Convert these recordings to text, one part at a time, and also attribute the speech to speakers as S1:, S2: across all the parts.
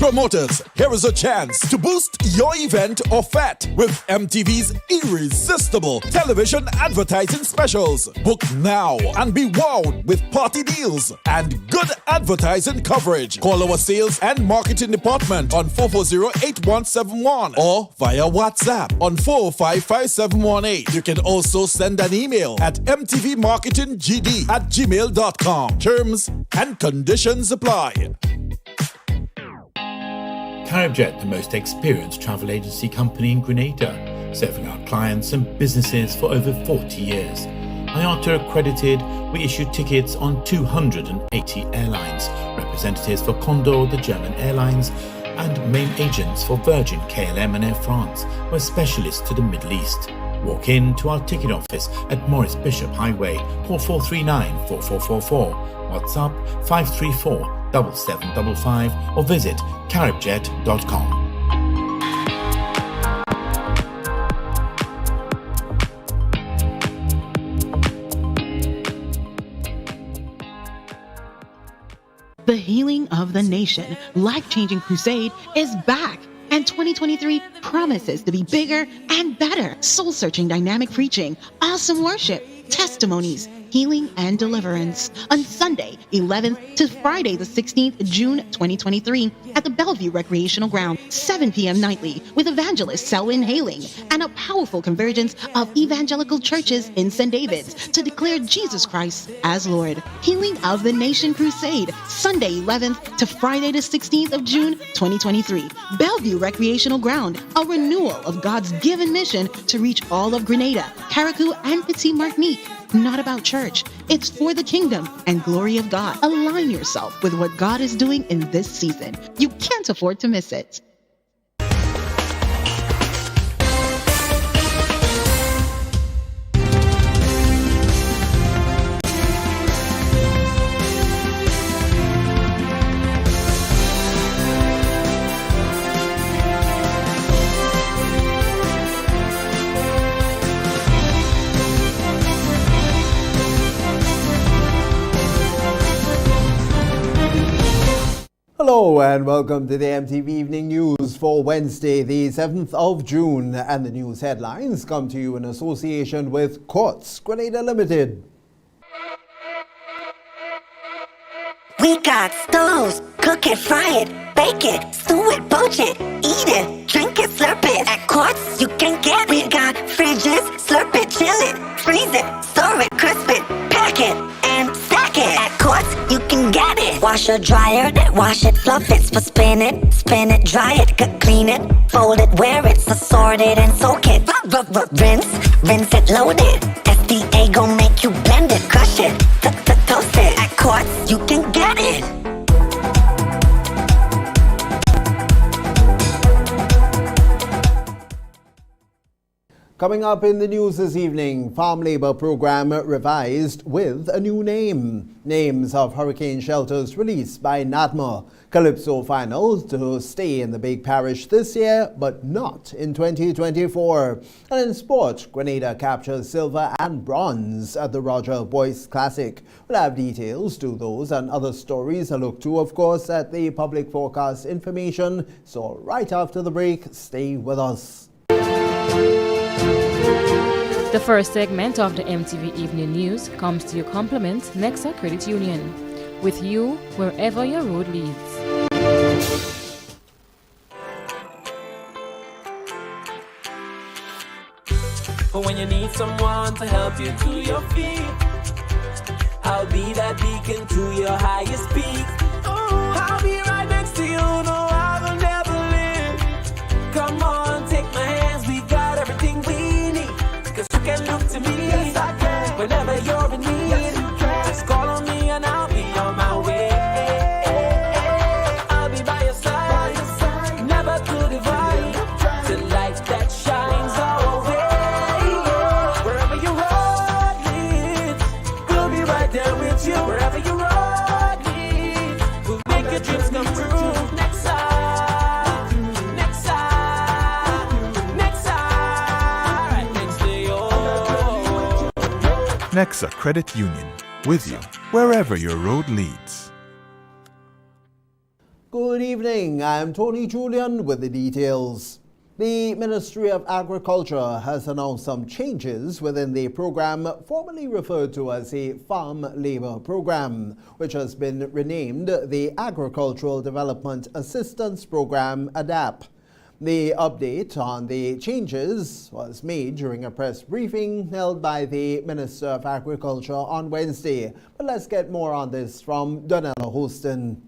S1: Promoters, here is a chance to boost your event or fete with MTV's irresistible television advertising specials. Book now and be wowed with party deals and good advertising coverage. Call our sales and marketing department on 440-8171 or via WhatsApp on 455-5718. You can also send an email at mtvmarketinggd@gmail.com. Terms and conditions apply.
S2: Caribjet, the most experienced travel agency company in Grenada, serving our clients and businesses for over 40 years. IATA accredited, we issue tickets on 280 airlines, representatives for Condor, the German airlines, and main agents for Virgin, KLM and Air France. We're specialists to the Middle East. Walk in to our ticket office at Maurice Bishop Highway, call 439-4444, WhatsApp 534-7755 or visit caribjet.com.
S3: The Healing of the Nation Life-Changing Crusade is back. And 2023 promises to be bigger and better. Soul-searching dynamic preaching, awesome worship, testimonies, healing and deliverance on Sunday 11th to Friday the 16th June 2023 at the Bellevue Recreational Ground, 7 p.m. nightly with evangelist Selwyn Hailing and a powerful convergence of evangelical churches in St. David's to declare Jesus Christ as Lord. Healing of the Nation Crusade, Sunday 11th to Friday the 16th of June 2023. Bellevue Recreational Ground, a renewal of God's given mission to reach all of Grenada, Carriacou, and Petite Martinique. Not about church. It's for the kingdom and glory of God. Align yourself with what God is doing in this season. You can't afford to miss it.
S4: Hello and welcome to the MTV Evening News for Wednesday, the 7th of June. And the news headlines come to you in association with Courts Grenada Limited.
S5: We got stoves, cook it, fry it, bake it, stew it, poach it, eat it, drink it, slurp it. At Courts you can get it. We got fridges, slurp it, chill it, freeze it, store it, crisp it, pack it, and stack it. At Courts you can get it. Wash or dryer it, wash it, fluff it, spin it, dry it, clean it, fold it, wear it, assort it and soak it. Rinse it, load it. SDA gon' make you blend it, crush it, toast it. At Courts you can get it.
S4: Coming up in the news this evening, Farm Labour Program revised with a new name. Names of hurricane shelters released by NADMA. Calypso finals to stay in the Big Parish this year, but not in 2024. And in sport, Grenada captures silver and bronze at the Roger Boyce Classic. We'll have details to those and other stories. A look to, of course, at the public forecast information. So right after the break, stay with us.
S6: The first segment of the MTV Evening News comes to your compliments Nexa Credit Union. With you wherever your road leads.
S7: But when you need someone to help you to your feet, I'll be that beacon to your highest peak. I'll be right next to you, no, I will never leave. Come on, take my hands, we got everything we need. Cause you can look to me, yes, I can. Whenever you're in need, yes, you can. Just call on me and I'll be on my way. I'll be by your side, never to divide. The light that shines our way. Wherever your road leads, we'll be right there with you. Wherever your road leads, we'll make your dreams come true. Next side, next side, next side, right next to you.
S8: Nexa Credit Union, with you wherever your road leads.
S4: Good evening, I'm Tony Julian with the details. The Ministry of Agriculture has announced some changes within the program formerly referred to as a Farm Labour Program, which has been renamed the Agricultural Development Assistance Program, ADAP. The update on the changes was made during a press briefing held by the Minister of Agriculture on Wednesday. But let's get more on this from Donella Hostin.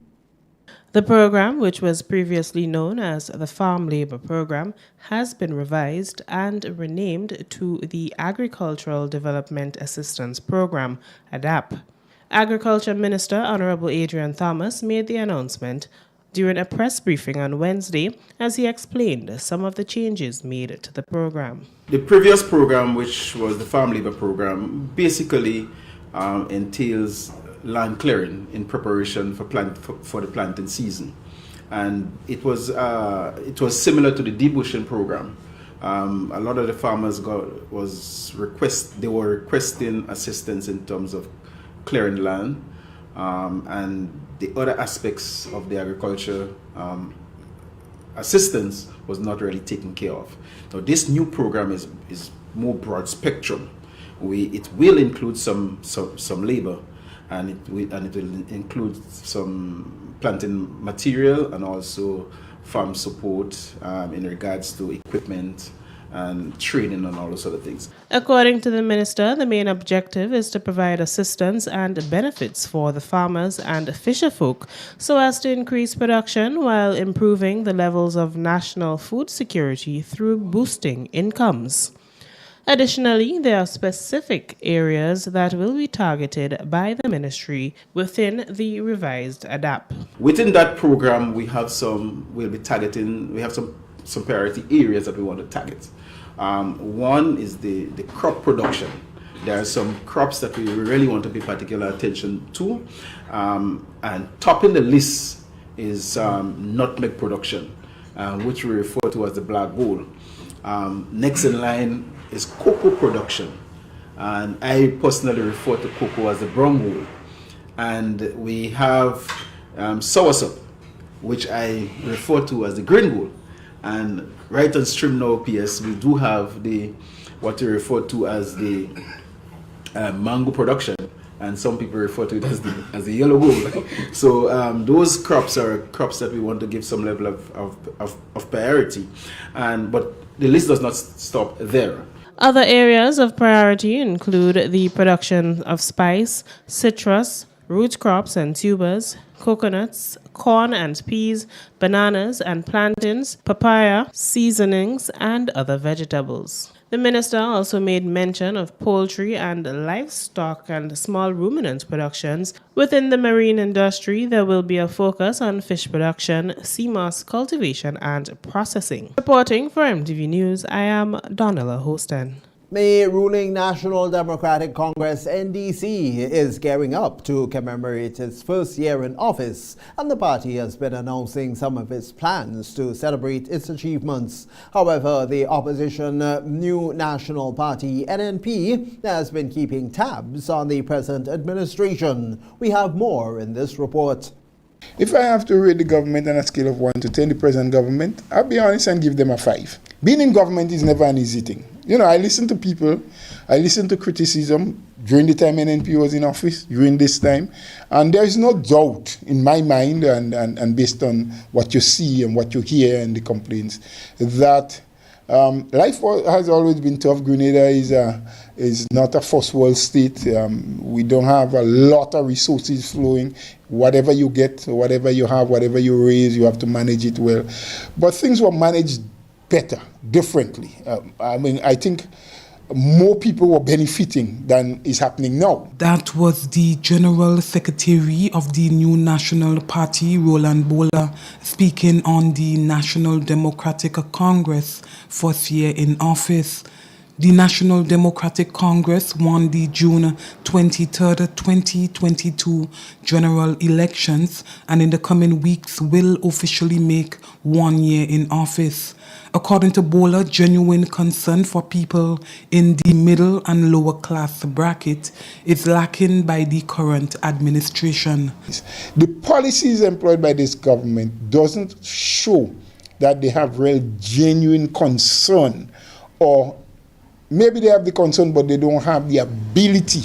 S8: The program, which was previously known as the Farm Labour Program, has been revised and renamed to the Agricultural Development Assistance Program, ADAP. Agriculture Minister Honourable Adrian Thomas made the announcement during a press briefing on Wednesday as he explained some of the changes made to the program.
S9: The previous program, which was the Farm Labour Program, basically entails land clearing in preparation for the planting season, and it was similar to the debushing program. A lot of the farmers were requesting assistance in terms of clearing land, and the other aspects of the agriculture assistance was not really taken care of. Now this new program is more broad spectrum. It will include some labor, and it will include some planting material and also farm support in regards to equipment and training and all those other things.
S8: According to the minister, the main objective is to provide assistance and benefits for the farmers and fisherfolk so as to increase production while improving the levels of national food security through boosting incomes. Additionally, there are specific areas that will be targeted by the ministry within the revised ADAP.
S9: Within that program, we have some priority areas that we want to target. One is the crop production. There are some crops that we really want to pay particular attention to, and topping the list is nutmeg production, which we refer to as the black gold. Next in line is cocoa production, and I personally refer to cocoa as the brown gold. And we have soursop, which I refer to as the green gold. And right on stream now, PS, we do have what we refer to as the mango production, and some people refer to it as the yellow gold. So those crops are crops that we want to give some level of priority, but the list does not stop there.
S8: Other areas of priority include the production of spice, citrus, root crops and tubers, coconuts, corn and peas, bananas and plantains, papaya, seasonings, and other vegetables. The minister also made mention of poultry and livestock and small ruminant productions. Within the marine industry, there will be a focus on fish production, sea moss cultivation, and processing. Reporting for MTV News, I am Donella Hostin.
S4: The ruling National Democratic Congress NDC is gearing up to commemorate its first year in office, and the party has been announcing some of its plans to celebrate its achievements. However, the opposition New National Party NNP has been keeping tabs on the present administration. We have more in this report.
S10: If I have to rate the government on a scale of 1 to 10, the present government, I'll be honest and give them a 5. Being in government is never an easy thing. You know, I listen to people, I listen to criticism during the time NNP was in office, during this time, and there is no doubt in my mind and based on what you see and what you hear and the complaints, that life has always been tough. Grenada is not a first world state. We don't have a lot of resources flowing. Whatever you get, whatever you have, whatever you raise, you have to manage it well. But things were managed better, differently. I think more people were benefiting than is happening now.
S11: That was the General Secretary of the New National Party, Roland Bola, speaking on the National Democratic Congress first year in office. The National Democratic Congress won the June 23, 2022 general elections and in the coming weeks will officially make 1 year in office. According to Bola, genuine concern for people in the middle and lower class bracket is lacking by the current administration.
S10: The policies employed by this government doesn't show that they have real genuine concern, or maybe they have the concern but they don't have the ability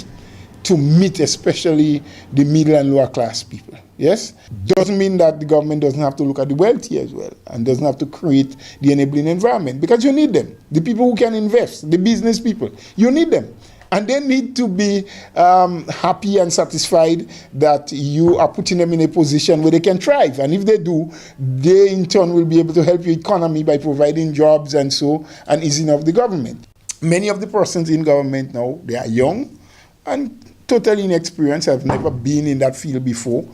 S10: to meet especially the middle and lower class people. Yes? Doesn't mean that the government doesn't have to look at the wealthy as well and doesn't have to create the enabling environment, because you need them. The people who can invest, the business people, you need them. And they need to be happy and satisfied that you are putting them in a position where they can thrive. And if they do, they in turn will be able to help your economy by providing jobs and easing off the government. Many of the persons in government now, they are young and totally inexperienced, have never been in that field before.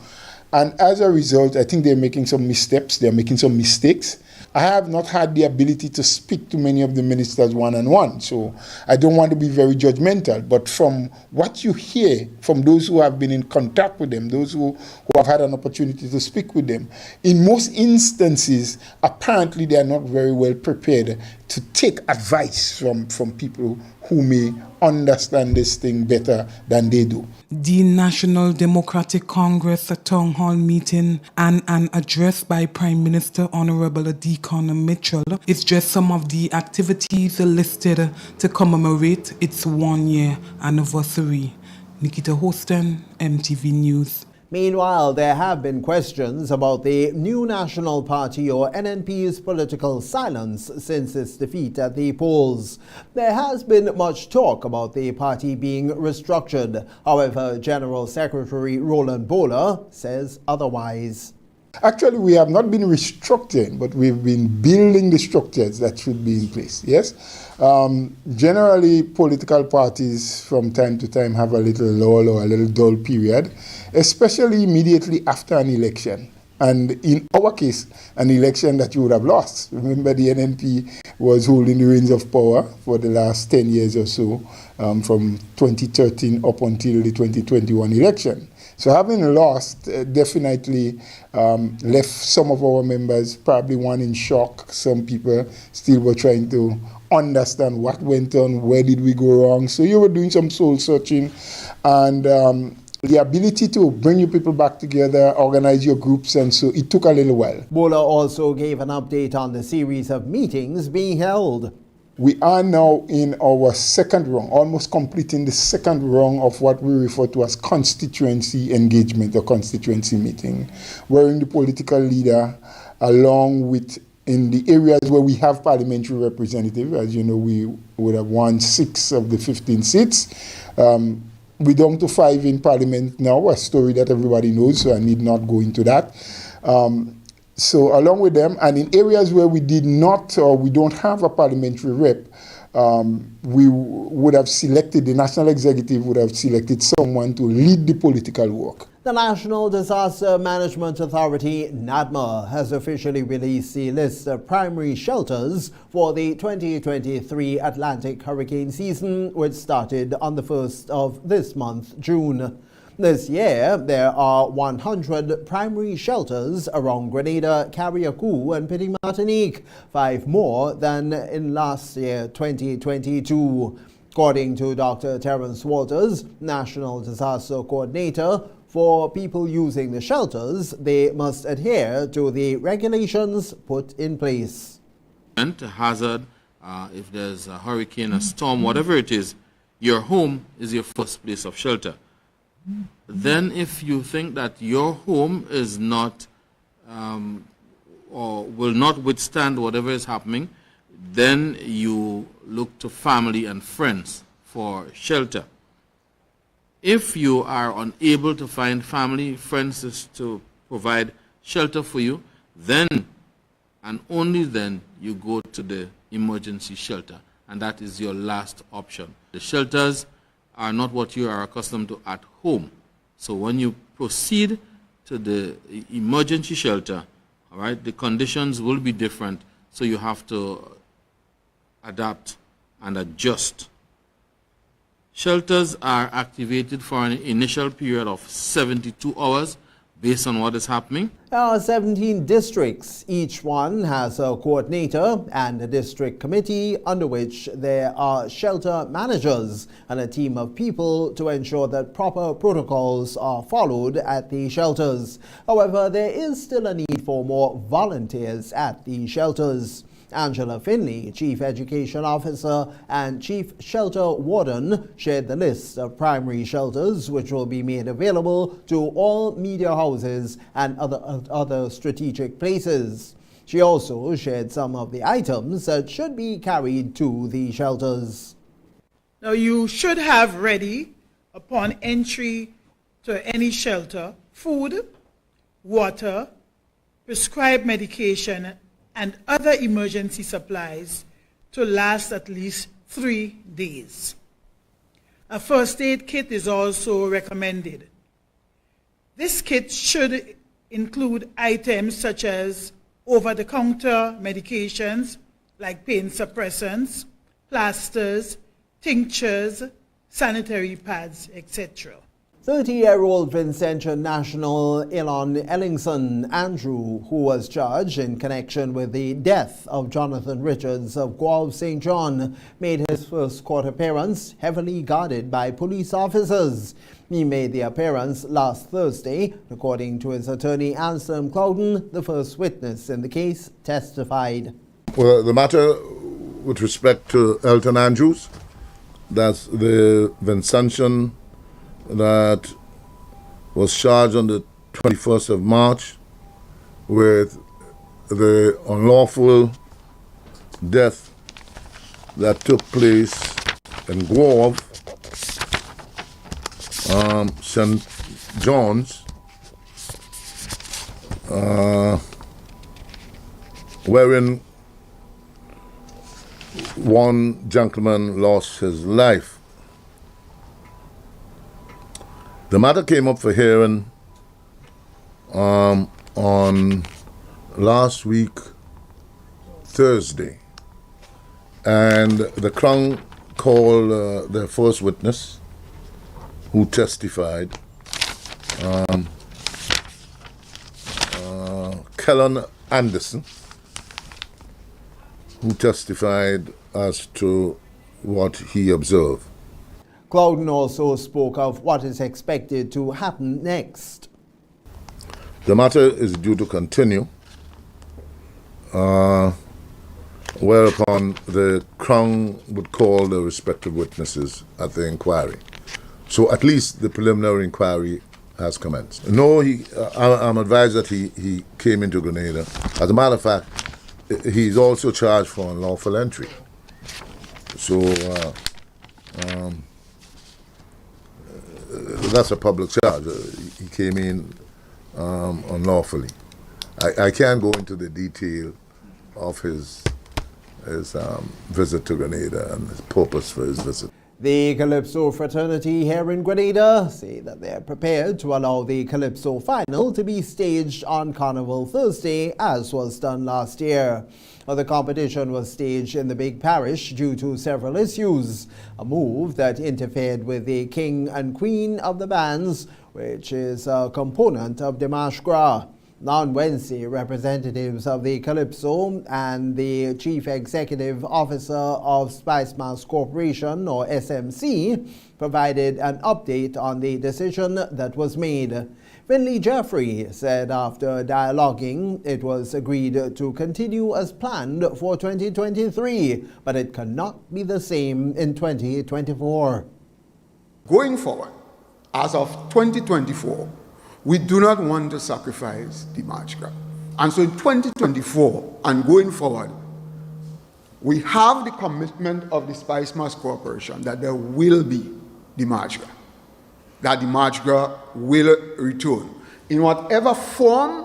S10: And as a result, I think they're making some missteps, they're making some mistakes. I have not had the ability to speak to many of the ministers one-on-one, so I don't want to be very judgmental. But from what you hear from those who have been in contact with them, those who have had an opportunity to speak with them, in most instances, apparently they are not very well prepared to take advice from people who may understand this thing better than they do.
S11: The National Democratic Congress town hall meeting and an address by Prime Minister Honorable Deacon Mitchell is just some of the activities listed to commemorate its 1 year anniversary. Nikita Hostin, MTV News.
S4: Meanwhile, there have been questions about the New National Party or NNP's political silence since its defeat at the polls. There has been much talk about the party being restructured. However, General Secretary Roland Bola says otherwise.
S10: Actually, we have not been restructuring, but we've been building the structures that should be in place, yes? Generally, political parties from time to time have a little lull or a little dull period, especially immediately after an election. And in our case, an election that you would have lost. Remember, the NNP was holding the reins of power for the last 10 years or so, from 2013 up until the 2021 election. So having lost definitely left some of our members, probably one in shock. Some people still were trying to understand what went on, where did we go wrong. So you were doing some soul searching, and the ability to bring your people back together, organize your groups, and so it took a little while.
S4: Bola also gave an update on the series of meetings being held.
S10: We are now in our second rung, almost completing the second rung of what we refer to as constituency engagement or constituency meeting, wherein the political leader, along with in the areas where we have parliamentary representatives, as you know, we would have won 6 of the 15 seats. We're down to 5 in parliament now, a story that everybody knows, so I need not go into that. So along with them, and in areas where we did not or we don't have a parliamentary rep, we would have selected, the National Executive would have selected someone to lead the political work.
S4: The National Disaster Management Authority, NADMA, has officially released the list of primary shelters for the 2023 Atlantic hurricane season, which started on the 1st of this month, June. This year, there are 100 primary shelters around Grenada, Carriacou, and Petit Martinique, 5 more than in last year, 2022. According to Dr. Terence Walters, National Disaster Coordinator, for people using the shelters, they must adhere to the regulations put in place.
S12: A hazard, if there's a hurricane, a storm, whatever it is, your home is your first place of shelter. Then if you think that your home is not or will not withstand whatever is happening, then you look to family and friends for shelter. If you are unable to find family, friends to provide shelter for you, then and only then you go to the emergency shelter, and that is your last option. The shelters are not what you are accustomed to at home. So when you proceed to the emergency shelter, all right, the conditions will be different, so you have to adapt and adjust. Shelters are activated for an initial period of 72 hours based on what is happening.
S4: There are 17 districts. Each one has a coordinator and a district committee under which there are shelter managers and a team of people to ensure that proper protocols are followed at the shelters. However, there is still a need for more volunteers at the shelters. Angela Finley, Chief Education Officer and Chief Shelter Warden, shared the list of primary shelters which will be made available to all media houses and other strategic places. She also shared some of the items that should be carried to the shelters.
S13: Now, you should have ready, upon entry to any shelter, food, water, prescribed medication, and other emergency supplies to last at least 3 days. A first aid kit is also recommended. This kit should include items such as over-the-counter medications like pain suppressants, plasters, tinctures, sanitary pads, etc.
S4: 30-year-old Vincentian national Elon Ellingson Andrew, who was charged in connection with the death of Jonathan Richards of Guelph St. John, made his first court appearance heavily guarded by police officers. He made the appearance last Thursday. According to his attorney Anselm Clouden, the first witness in the case testified.
S14: Well, the matter with respect to Elton Andrews, that's the Vincentian that was charged on the 21st of March with the unlawful death that took place in Guelph, St. John's, wherein one gentleman lost his life. The matter came up for hearing on last week, Thursday, and the Crown called their first witness, who testified, Kellen Anderson, who testified as to what he observed.
S4: Clouden also spoke of what is expected to happen next.
S14: The matter is due to continue, whereupon the Crown would call the respective witnesses at the inquiry. So at least the preliminary inquiry has commenced. No, I'm advised that he came into Grenada. As a matter of fact, he's also charged for unlawful entry. So that's a public charge. He came in unlawfully. I can't go into the detail of his visit to Grenada and his purpose for his visit.
S4: The Calypso fraternity here in Grenada say that they're prepared to allow the Calypso final to be staged on Carnival Thursday, as was done last year. The competition was staged in the big parish due to several issues, a move that interfered with the King and Queen of the bands, which is a component of the Mardi Gras. On Wednesday, representatives of the Calypso and the Chief Executive Officer of Spicemas Corporation, or SMC, provided an update on the decision that was made. Finley Jeffrey said after dialoguing, it was agreed to continue as planned for 2023, but it cannot be the same in 2024.
S15: Going forward, as of 2024, we do not want to sacrifice the Mardi Gras. And so in 2024 and going forward, we have the commitment of the Spicemas Corporation that there will be the Mardi Gras, that the Mardi Gras will return. In whatever form,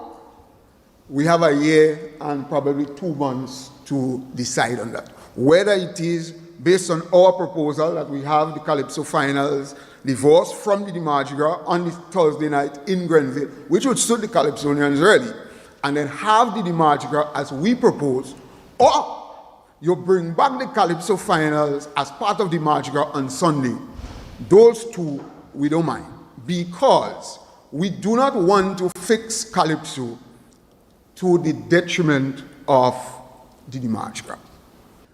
S15: we have a year and probably 2 months to decide on that. Whether it is based on our proposal that we have the Calypso finals divorce from the Mardi Gras on the Thursday night in Grenville, which would suit the Calypsonians really, and then have the Mardi Gras as we propose, or you bring back the Calypso finals as part of the Mardi Gras on Sunday. Those two, we don't mind, because we do not want to fix Calypso to the detriment of the Mardi Gras.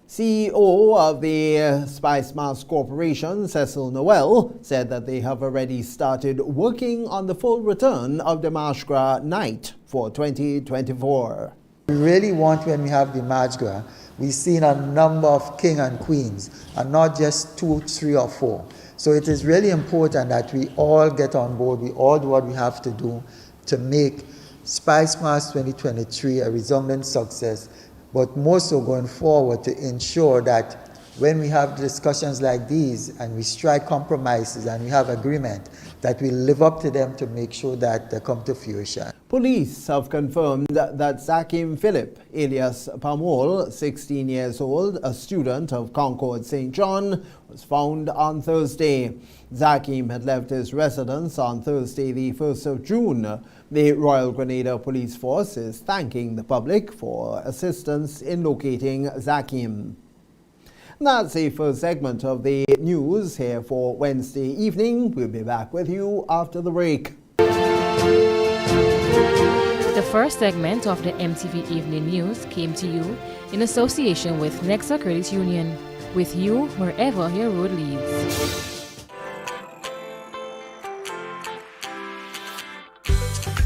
S4: CEO of the Spice Mass Corporation, Cecil Noel, said that they have already started working on the full return of the Mardi Gras night for 2024.
S16: We really want, when we have the Mardi Gras, we've seen a number of king and queens, and not just 2, 3, or 4. So it is really important that we all get on board, we all do what we have to do to make Spice Mass 2023 a resounding success, but more so going forward to ensure that when we have discussions like these and we strike compromises and we have agreement, that we live up to them to make sure that they come to fruition.
S4: Police have confirmed that Zakim Philip, alias Pamol, 16 years old, a student of Concord St. John, was found on Thursday. Zakim had left his residence on Thursday, the 1st of June. The Royal Grenada Police Force is thanking the public for assistance in locating Zakim. That's the first segment of the news here for Wednesday evening. We'll be back with you after the break.
S6: The first segment of the MTV Evening News came to you in association with Nexa Credit Union, with you wherever your road leads.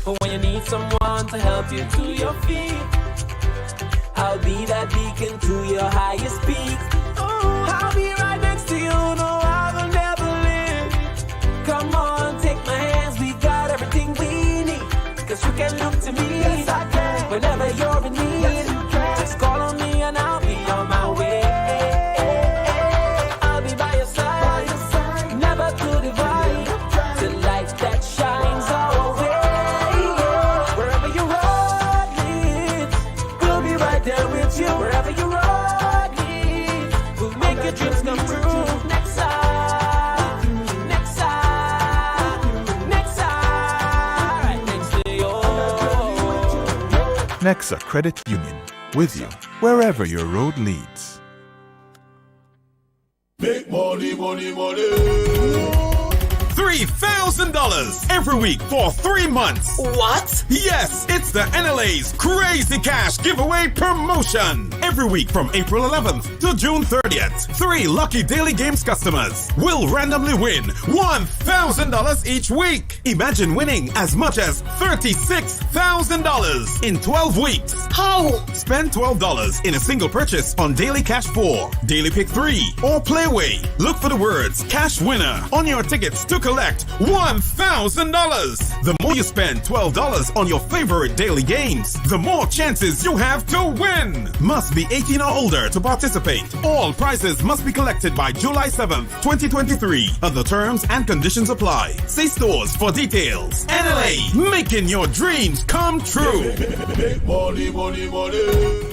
S7: But when you need someone to help you to your feet, I'll be that beacon to your highest peak. I'll be right next to you, no, I will never leave. Come on, take my hands, we got everything we need. Cause you can look to me, yes, I can. Whenever you're in need, yes, you can. Just call on me and I'll be on my way. I'll be by your side, never to divide. The light that shines our way. Wherever your road leads, we'll be right there with you. Wherever your road leads, we'll make your dreams come true. Nexa, Nexa, Nexa, right next to you.
S17: Nexa Credit Union, with you wherever your road leads.
S1: Make money, money, money.
S18: $3,000 every week for 3 months.
S19: What?
S18: Yes, it's the NLA's Crazy Cash Giveaway Promotion. Every week from April 11th to June 30th, 3 lucky Daily Games customers will randomly win $1,000 each week. Imagine winning as much as $36,000 in 12 weeks.
S19: How?
S18: Spend $12 in a single purchase on Daily Cash 4, Daily Pick 3, or Playway. Look for the words Cash Winner on your tickets to collect $1,000. The more you spend $12 on your favorite daily games, the more chances you have to win. Must be 18 or older to participate. All prizes must be collected by July 7th, 2023. Other terms and conditions apply. See stores for details. NLA, making your dreams come true.
S1: Make money, money, money.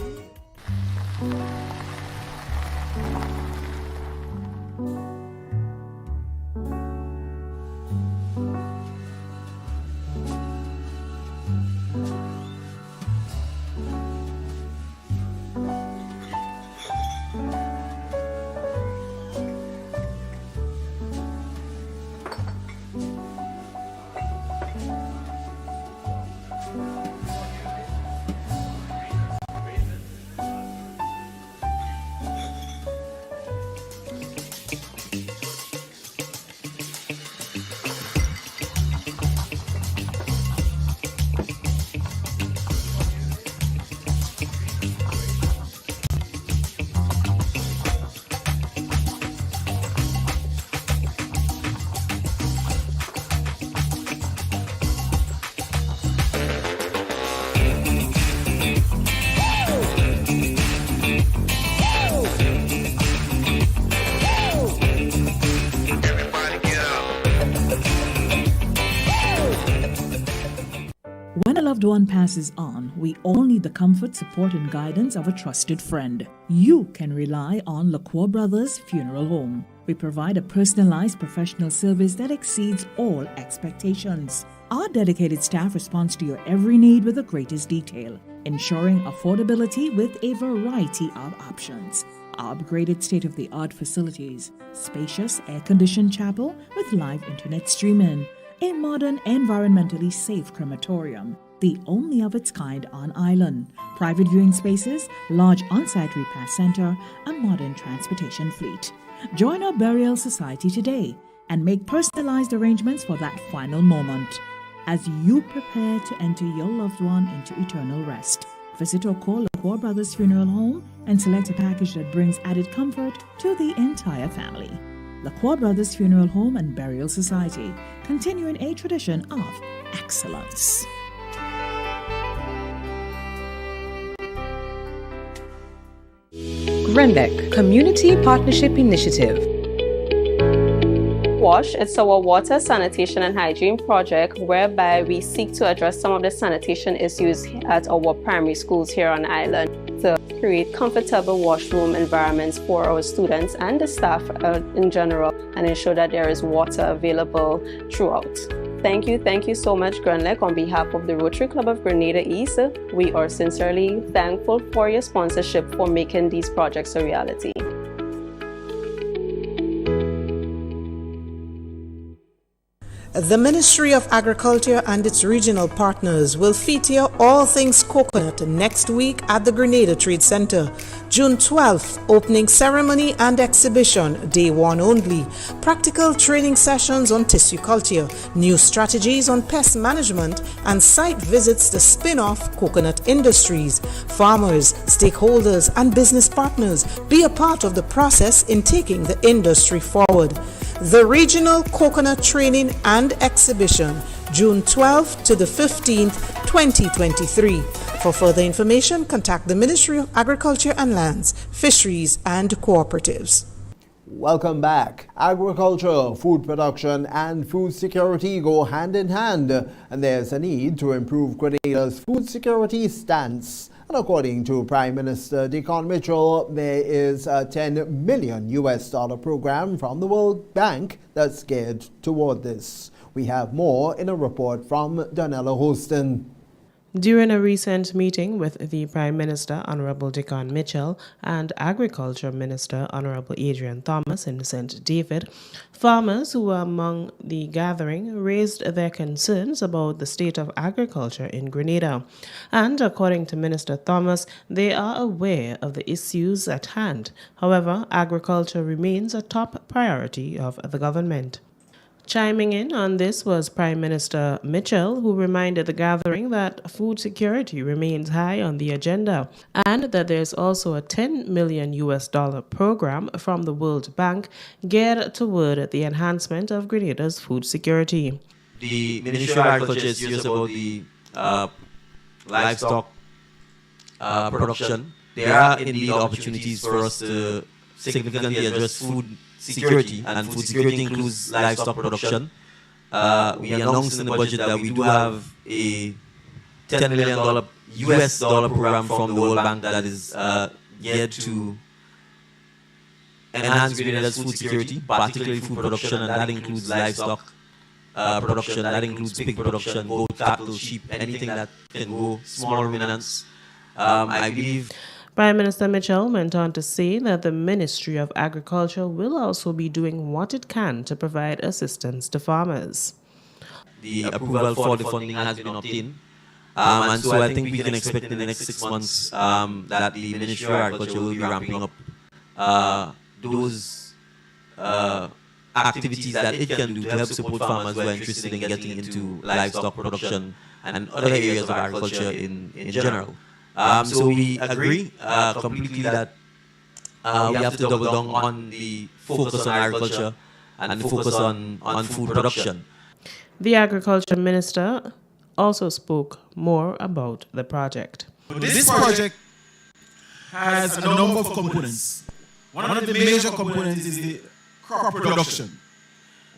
S20: When a loved one passes on, we all need the comfort, support, and guidance of a trusted friend. You can rely on LaCour Brothers Funeral Home. We provide a personalized professional service that exceeds all expectations. Our dedicated staff responds to your every need with the greatest detail. ensuring affordability with a variety of options. Upgraded state-of-the-art facilities, spacious air-conditioned chapel with live internet streaming, a modern, environmentally safe crematorium, the only of its kind on island, private viewing spaces, large on-site repast center, a modern transportation fleet. Join our burial society today and make personalized arrangements for that final moment as you prepare to enter your loved one into eternal rest. Visit or call LaCour Brothers Funeral Home and select a package that brings added comfort to the entire family. LaCour Brothers Funeral Home and Burial Society, continuing a tradition of excellence.
S19: Grenbeck Community Partnership Initiative.
S21: WASH, it's our water, sanitation and hygiene project whereby we seek to address some of the sanitation issues at our primary schools here on island to create comfortable washroom environments for our students and the staff in general and ensure that there is water available throughout. Thank you so much, Grenlec. On behalf of the Rotary Club of Grenada East, we are sincerely thankful for your sponsorship for making these projects a reality.
S22: The Ministry of Agriculture and its regional partners will feature all things coconut next week at the Grenada Trade Center. June 12th, opening ceremony and exhibition, day one only. Practical training sessions on tissue culture, new strategies on pest management, and site visits to spin-off coconut industries. Farmers, stakeholders, and business partners, be a part of the process in taking the industry forward. The Regional Coconut Training and Exhibition, June 12th to the 15th, 2023. For further information, contact the Ministry of Agriculture and Lands, Fisheries and Cooperatives.
S4: Welcome back. Agriculture, food production and food security go hand in hand, and there's a need to improve Grenada's food security stance. And according to Prime Minister Dickon Mitchell, there is a $10 million program from the World Bank that's geared toward this. We have more in a report from Donella Hostin.
S8: During a recent meeting with the Prime Minister, Honorable Dickon Mitchell, and Agriculture Minister, Honorable Adrian Thomas in St. David, farmers who were among the gathering raised their concerns about the state of agriculture in Grenada. And according to Minister Thomas, they are aware of the issues at hand. However, agriculture remains a top priority of the government. Chiming in on this was Prime Minister Mitchell, who reminded the gathering that food security remains high on the agenda and that there's also a $10 million program from the World Bank geared toward the enhancement of Grenada's food security.
S23: The Ministry of Agriculture is serious about the livestock production. There are indeed opportunities for us to significantly address food security, and food security includes livestock production. We announced in the budget that we do have a $10 million program from the World Bank that is geared to enhance Grenada's food security, particularly food production, and that includes livestock production, that includes pig production, goat, cattle, sheep, anything that can go, small ruminants. I believe
S8: Prime Minister Mitchell went on to say that the Ministry of Agriculture will also be doing what it can to provide assistance to farmers.
S23: The approval for the funding has been obtained, and so I think we can expect in the next 6 months that the Ministry of Agriculture will be ramping up those activities that it can do to help support farmers who are interested in getting into livestock production and other areas of agriculture in general. So we agree completely that we have to double down on the focus on agriculture and the focus on food production.
S8: The Agriculture Minister also spoke more about the project.
S24: This project has a number of components. One of the major components is the crop production.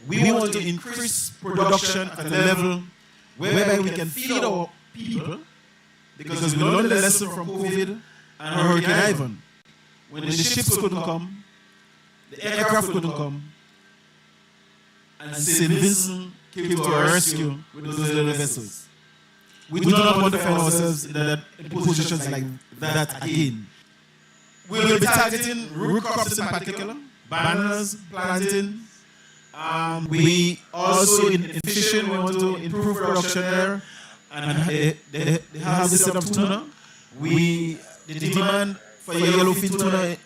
S24: We want to increase production at a level whereby we can feed our people, because we learned the lesson from COVID and Hurricane Ivan. When the ships couldn't come, the aircraft couldn't come, and St. Vincent came to our rescue with those little vessels. we do not want to find ourselves in positions like that again. We will be targeting root crops in particular, bananas, plantains. We also in fishing, we want to improve production there, and they have this set of tuna. The demand for yellowfin tuna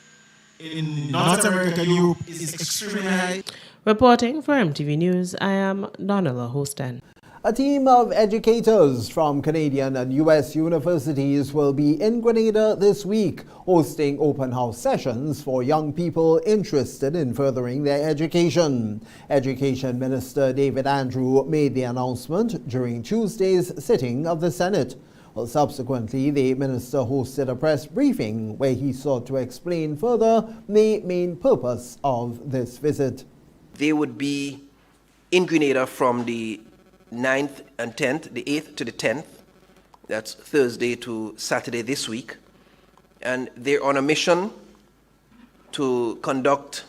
S24: in North America, Europe is extremely high.
S8: Reporting for MTV News, I am Donella Hostan.
S4: A team of educators from Canadian and U.S. universities will be in Grenada this week, hosting open house sessions for young people interested in furthering their education. Education Minister David Andrew made the announcement during Tuesday's sitting of the Senate. Well, subsequently, the minister hosted a press briefing where he sought to explain further the main purpose of this visit.
S2: They would be in Grenada from the 9th and 10th, the 8th to the 10th. That's Thursday to Saturday this week. And they're on a mission to conduct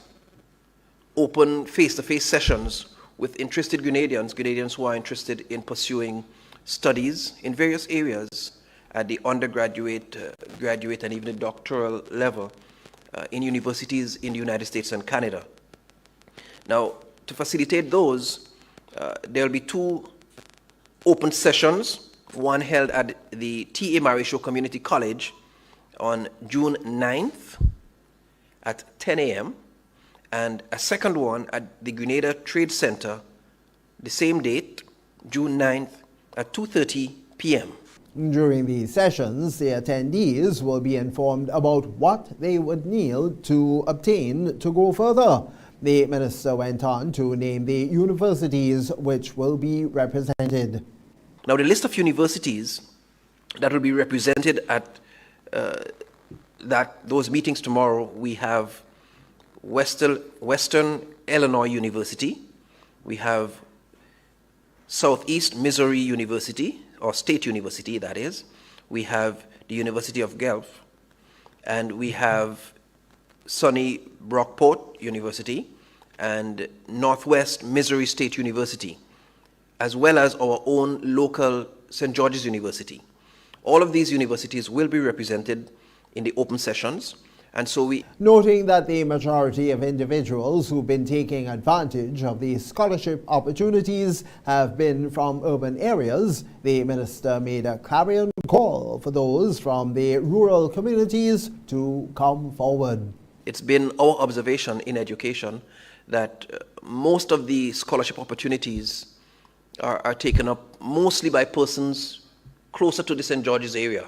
S2: open face-to-face sessions with interested Grenadians who are interested in pursuing studies in various areas at the undergraduate, graduate, and even the doctoral level in universities in the United States and Canada. Now, to facilitate those, there will be two open sessions, one held at the T.A. Marisho Community College on June 9th at 10 a.m. and a second one at the Grenada Trade Center the same date, June 9th at 2:30 p.m.
S4: During these sessions, the attendees will be informed about what they would need to obtain to go further. The minister went on to name the universities which will be represented.
S2: Now, the list of universities that will be represented at those meetings tomorrow, we have Western Illinois University, we have Southeast Missouri University, or State University, that is. We have the University of Guelph, and we have Sunny Brockport University and Northwest Missouri State University, as well as our own local St. George's University. All of these universities will be represented in the open sessions. And so
S4: noting that the majority of individuals who've been taking advantage of these scholarship opportunities have been from urban areas, the minister made a clarion call for those from the rural communities to come forward.
S2: It's been our observation in education that most of the scholarship opportunities are taken up mostly by persons closer to the St. George's area.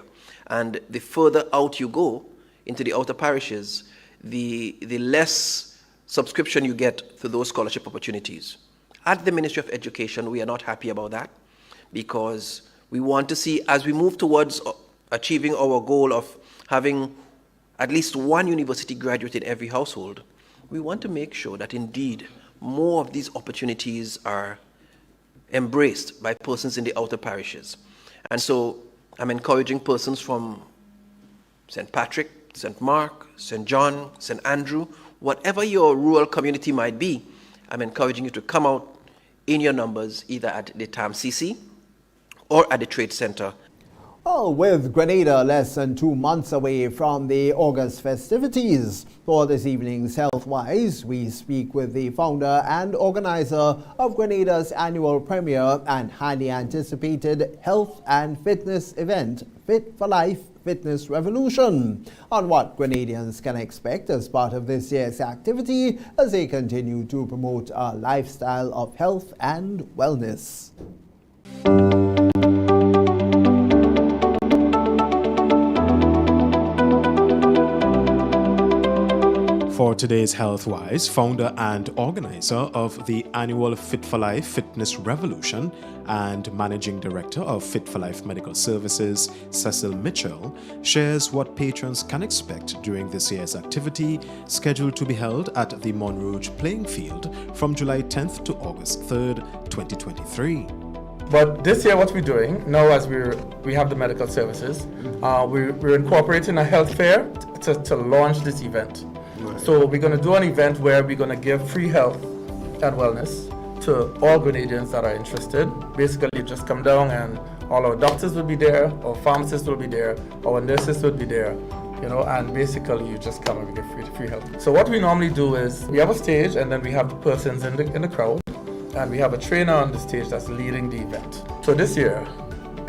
S2: And the further out you go into the outer parishes, the less subscription you get to those scholarship opportunities. At the Ministry of Education, we are not happy about that because we want to see, as we move towards achieving our goal of having at least one university graduate in every household, we want to make sure that indeed more of these opportunities are embraced by persons in the outer parishes. And so I'm encouraging persons from St. Patrick, St. Mark, St. John, St. Andrew, whatever your rural community might be, I'm encouraging you to come out in your numbers either at the TAMCC or at the Trade Center.
S4: Well, with Grenada less than 2 months away from the August festivities, for this evening's Healthwise, we speak with the founder and organizer of Grenada's annual premier and highly anticipated health and fitness event, Fit for Life Fitness Revolution, on what Grenadians can expect as part of this year's activity as they continue to promote a lifestyle of health and wellness.
S3: For today's Healthwise, founder and organizer of the annual Fit for Life Fitness Revolution and managing director of Fit for Life Medical Services, Cecil Mitchell, shares what patrons can expect during this year's activity, scheduled to be held at the Montrouge Playing Field from July 10th to August 3rd, 2023.
S5: But this year, what we're doing now, as we have the medical services, we're incorporating a health fair to launch this event. Right. So we're going to do an event where we're going to give free health and wellness to all Grenadians that are interested. Basically, you just come down and all our doctors will be there, our pharmacists will be there, our nurses will be there, and basically you just come and we get free health. So what we normally do is we have a stage and then we have the persons in the crowd, and we have a trainer on the stage that's leading the event. So this year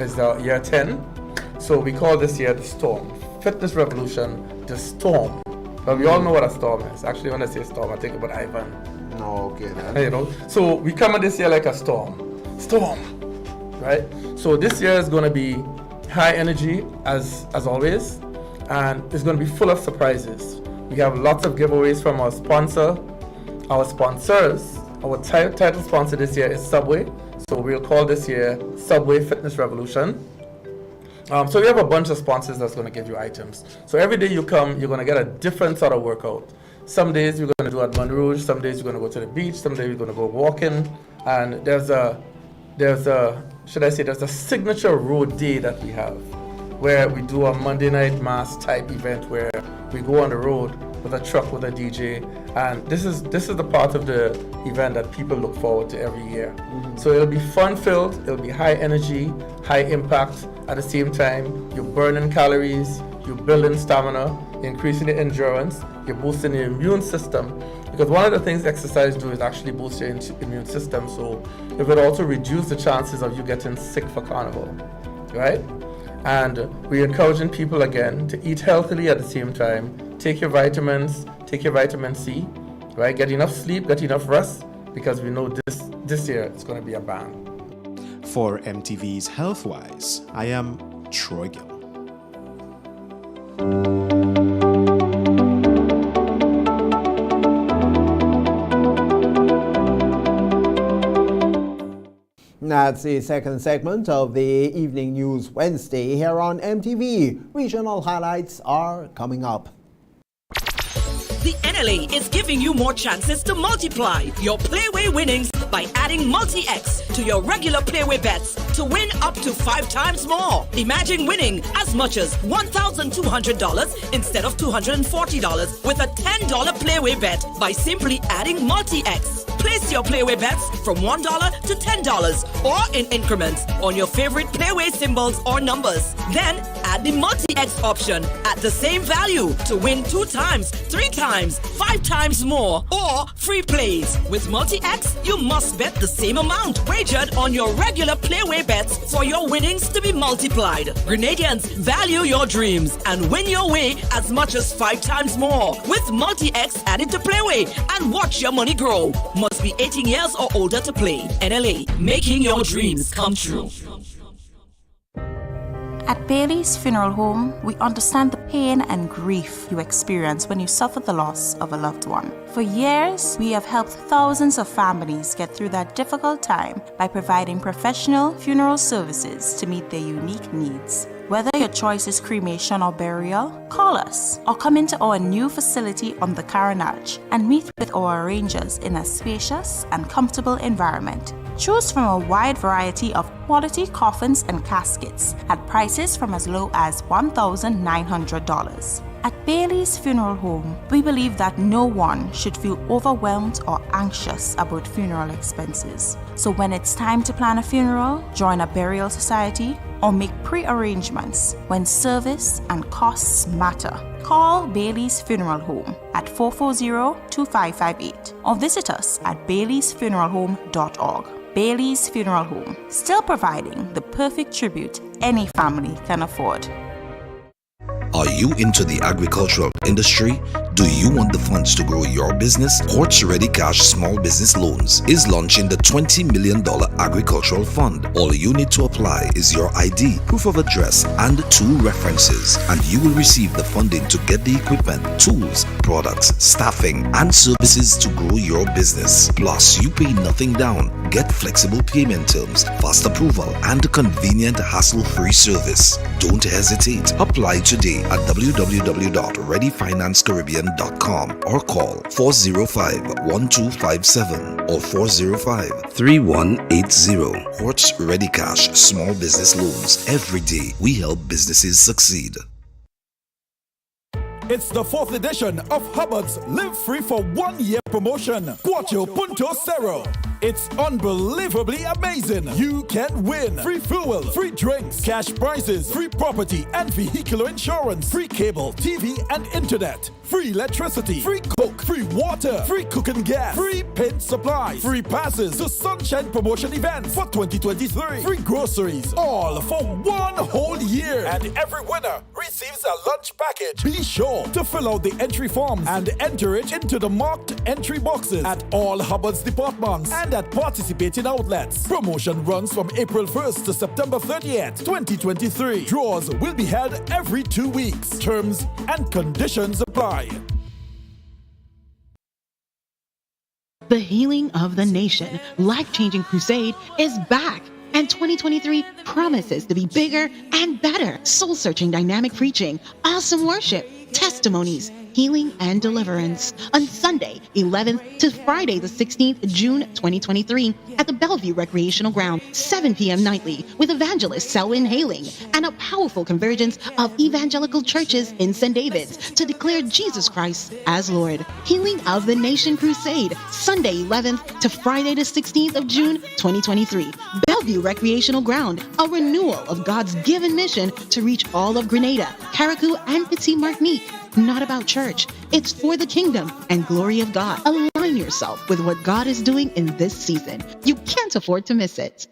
S5: is the year 10, so we call this year the Storm. Fitness Revolution, the Storm. But we all know what a storm is. Actually, when I say storm, I think about Ivan.
S15: No, okay then.
S5: So we come in this year like a storm, right? So this year is going to be high energy as always, and it's going to be full of surprises. We have lots of giveaways from our sponsor, our sponsors. Our title sponsor this year is Subway, so we'll call this year Subway Fitness Revolution. So we have a bunch of sponsors that's going to give you items. So every day you come, you're going to get a different sort of workout. Some days you're going to do at Baton Rouge, some days you're going to go to the beach, some days you're going to go walking, and there's a signature road day that we have, where we do a Monday night mass type event where we go on the road with a truck with a DJ, and this is the part of the event that people look forward to every year. So it'll be fun filled, it'll be high energy, high impact. At the same time, you're burning calories, you're building stamina, you're increasing the endurance, you're boosting the immune system. Because one of the things exercise do is actually boost your immune system, so it will also reduce the chances of you getting sick for carnival, right? And we're encouraging people again to eat healthily at the same time, take your vitamins, take your vitamin C, right? Get enough sleep, get enough rest, because we know this year it's going to be a bang.
S3: For MTV's Healthwise, I am Troy Gill.
S4: That's the second segment of the Evening News Wednesday here on MTV. Regional highlights are coming up.
S9: The NLA is giving you more chances to multiply your Playway winnings by adding Multi-X to your regular Playway bets to win up to 5 times more. Imagine winning as much as $1,200 instead of $240 with a $10 Playway bet by simply adding Multi-X. Place your Playway bets from $1 to $10 or in increments on your favorite Playway symbols or numbers. Then add the Multi-X option at the same value to win 2 times, 3 times, 5 times more or free plays. With Multi-X, you must bet the same amount wagered on your regular Playway bets for your winnings to be multiplied. Grenadians, value your dreams and win your way as much as 5 times more with Multi-X added to Playway and watch your money grow. Must be 18 years or older to play. NLA, making your dreams come true.
S10: At Bailey's Funeral Home, we understand the pain and grief you experience when you suffer the loss of a loved one. For years, we have helped thousands of families get through that difficult time by providing professional funeral services to meet their unique needs. Whether your choice is cremation or burial, call us or come into our new facility on the Carenage and meet with our arrangers in a spacious and comfortable environment. Choose from a wide variety of quality coffins and caskets at prices from as low as $1,900. At Bailey's Funeral Home, we believe that no one should feel overwhelmed or anxious about funeral expenses. So when it's time to plan a funeral, join a burial society, or make pre-arrangements when service and costs matter, call Bailey's Funeral Home at 440-2558 or visit us at baileysfuneralhome.org. Bailey's Funeral Home, still providing the perfect tribute any family can afford.
S11: Are you into the agricultural industry? Do you want the funds to grow your business? Quartz Ready Cash Small Business Loans is launching the $20 million Agricultural Fund. All you need to apply is your ID, proof of address, and 2 references, and you will receive the funding to get the equipment, tools, products, staffing, and services to grow your business. Plus, you pay nothing down, get flexible payment terms, fast approval, and convenient hassle-free service. Don't hesitate. Apply today at www.readyfinancecaribbean.com or call 405-1257 or 405-3180. Quartz Ready Cash Small Business Loans. Every day we help businesses succeed.
S1: It's the 4th edition of Hubbard's Live Free for 1 Year promotion. Cuatro Punto Cero. It's unbelievably amazing. You can win free fuel, free drinks, cash prizes, free property and vehicular insurance, free cable, TV and internet, free electricity, free coke, free water, free cooking gas, free paint supplies, free passes to Sunshine Promotion events for 2023, free groceries, all for 1 whole year. And every winner receives a lunch package. Be sure to fill out the entry forms and enter it into the marked entry boxes at all Hubbard's departments and at participating outlets. Promotion runs from April 1st to September 30th, 2023. Draws will be held every 2 weeks. Terms and conditions apply.
S12: The Healing of the Nation life-changing crusade is back. And 2023 promises to be bigger and better. Soul-searching dynamic preaching, awesome worship, testimonies, healing and deliverance on Sunday 11th to Friday the 16th June 2023 at the Bellevue Recreational Ground, 7 p.m. nightly with evangelist Selwyn Hailing and a powerful convergence of evangelical churches in St. David's to declare Jesus Christ as Lord. Healing of the Nation Crusade, Sunday 11th to Friday the 16th of June 2023. Bellevue Recreational Ground, a renewal of God's given mission to reach all of Grenada, Carriacou, and Petit Martinique. Not about church. It's for the kingdom and glory of God. Align yourself with what God is doing in this season. You can't afford to miss it.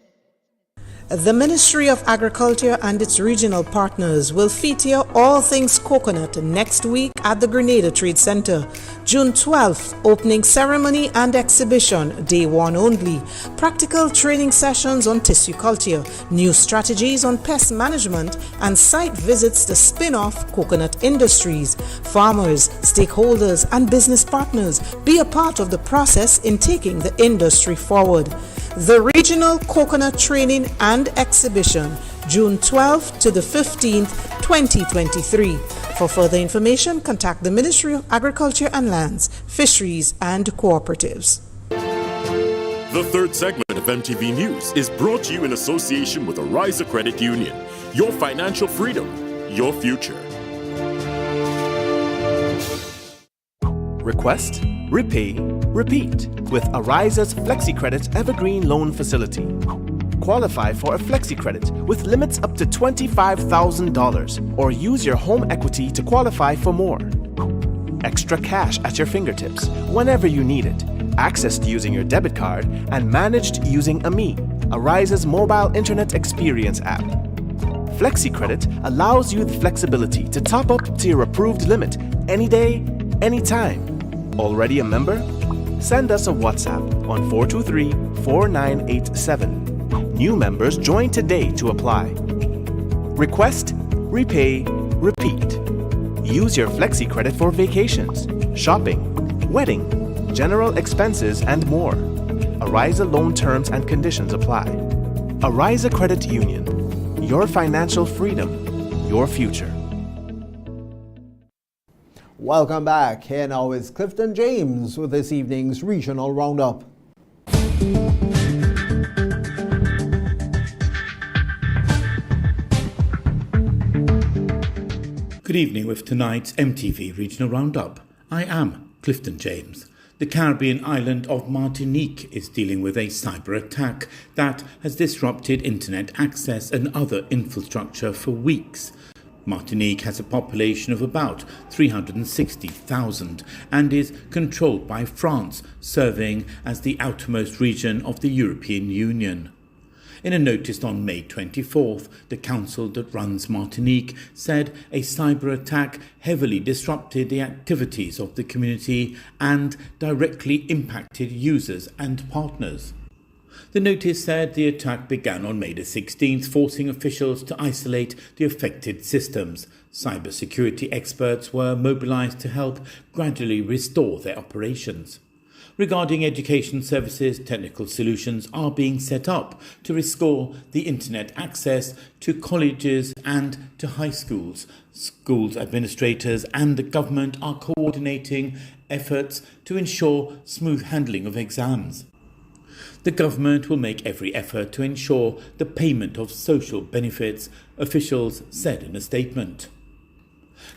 S22: The Ministry of Agriculture and its regional partners will feature all things coconut next week at the Grenada Trade Center. June 12th, opening ceremony and exhibition, day 1 only. Practical training sessions on tissue culture, new strategies on pest management, and site visits to spin-off coconut industries. Farmers, stakeholders, and business partners, be a part of the process in taking the industry forward. The Regional Coconut Training and Exhibition, June 12th to the 15th, 2023. For further information, contact the Ministry of Agriculture and Lands, Fisheries and Cooperatives.
S13: The third segment of MTV News is brought to you in association with Arise Credit Union. Your financial freedom, your future.
S14: Request, repay, repeat with Ariza's FlexiCredit Evergreen Loan Facility. Qualify for a FlexiCredit with limits up to $25,000 or use your home equity to qualify for more. Extra cash at your fingertips whenever you need it. Accessed using your debit card and managed using AMI, Ariza's mobile internet experience app. FlexiCredit allows you the flexibility to top up to your approved limit any day, anytime. Already a member? Send us a WhatsApp on 423-4987. New members join today to apply. Request, repay, repeat. Use your FlexiCredit for vacations, shopping, wedding, general expenses, and more. Ariza loan terms and conditions apply. Ariza Credit Union. Your financial freedom, your future.
S4: Welcome back. Here now is Clifton James with this evening's Regional Roundup.
S16: Good evening with tonight's MTV Regional Roundup. I am Clifton James. The Caribbean island of Martinique is dealing with a cyber attack that has disrupted internet access and other infrastructure for weeks. Martinique has a population of about 360,000 and is controlled by France, serving as the outermost region of the European Union. In a notice on May 24th, the council that runs Martinique said a cyber attack heavily disrupted the activities of the community and directly impacted users and partners. The notice said the attack began on May the 16th, forcing officials to isolate the affected systems. Cybersecurity experts were mobilized to help gradually restore their operations. Regarding education services, technical solutions are being set up to restore the internet access to colleges and to high schools. Schools administrators and the government are coordinating efforts to ensure smooth handling of exams. The government will make every effort to ensure the payment of social benefits, officials said in a statement.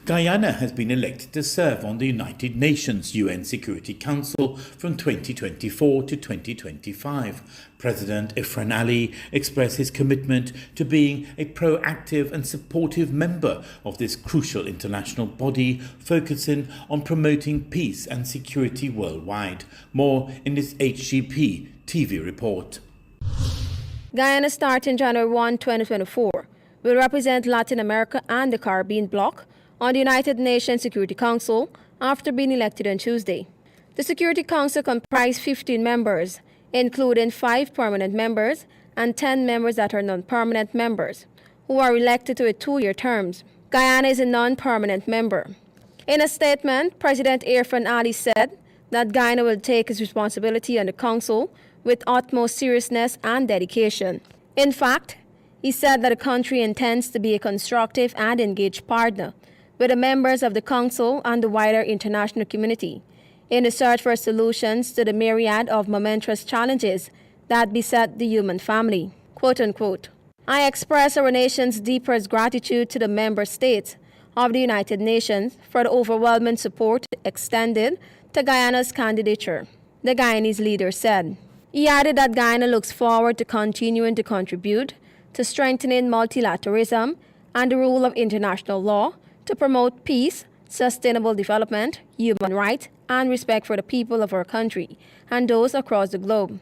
S16: Guyana has been elected to serve on the United Nations UN Security Council from 2024 to 2025. President Ifrane Ali expressed his commitment to being a proactive and supportive member of this crucial international body, focusing on promoting peace and security worldwide. More in this HGP TV report.
S6: Guyana, starting January 1, 2024, will represent Latin America and the Caribbean bloc on the United Nations Security Council after being elected on Tuesday. The Security Council comprises 15 members, including 5 permanent members and 10 members that are non-permanent members, who are elected to 2-year terms. Guyana is a non-permanent member. In a statement, President Ifrane Ali said that Guyana will take its responsibility on the Council with utmost seriousness and dedication. In fact, he said that the country intends to be a constructive and engaged partner with the members of the Council and the wider international community in the search for solutions to the myriad of momentous challenges that beset the human family. Quote unquote. I express our nation's deepest gratitude to the member states of the United Nations for the overwhelming support extended to Guyana's candidature, the Guyanese leader said. He added that Guyana looks forward to continuing to contribute to strengthening multilateralism and the rule of international law to promote peace, sustainable development, human rights, and respect for the people of our country and those across the globe.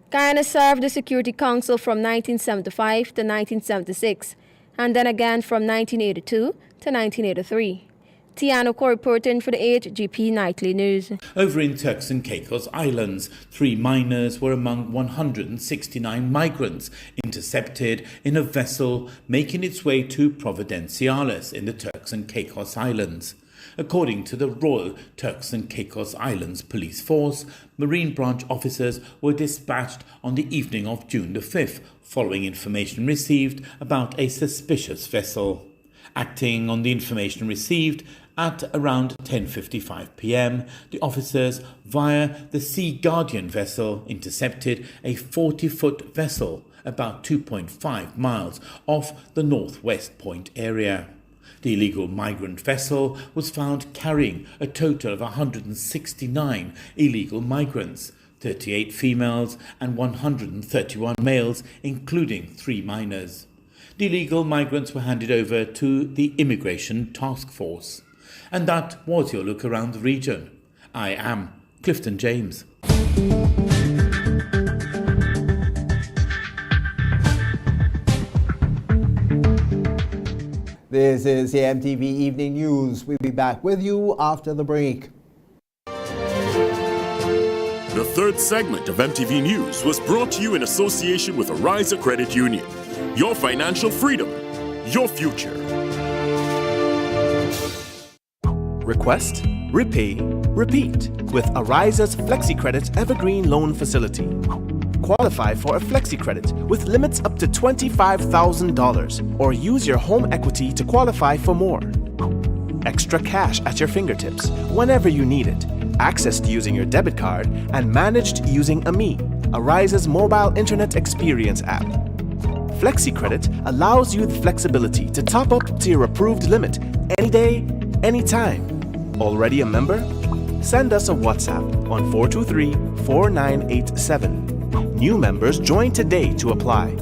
S6: Guyana served the Security Council from 1975 to 1976, and then again from 1982 to 1983. Tiano Ko reporting for the HGP Nightly News.
S16: Over in Turks and Caicos Islands, 3 miners were among 169 migrants intercepted in a vessel making its way to Providenciales in the Turks and Caicos Islands. According to the Royal Turks and Caicos Islands Police Force, Marine Branch officers were dispatched on the evening of June the 5th, following information received about a suspicious vessel. Acting on the information received at around 10:55 p.m, the officers, via the Sea Guardian vessel, intercepted a 40-foot vessel about 2.5 miles off the Northwest Point area. The illegal migrant vessel was found carrying a total of 169 illegal migrants, 38 females and 131 males, including 3 minors. The illegal migrants were handed over to the Immigration Task Force. And that was your look around the region. I am Clifton James.
S4: This is the MTV Evening News. We'll be back with you after the break.
S13: The third segment of MTV News was brought to you in association with Ariza Credit Union. Your financial freedom, your future.
S14: Request, repay, repeat with Ariza's FlexiCredit Evergreen Loan Facility. Qualify for a FlexiCredit with limits up to $25,000 or use your home equity to qualify for more. Extra cash at your fingertips whenever you need it, accessed using your debit card and managed using AMI, Ariza's mobile internet experience app. FlexiCredit allows you the flexibility to top up to your approved limit any day, anytime. Already a member? Send us a WhatsApp on 423-4987. New members join today to apply.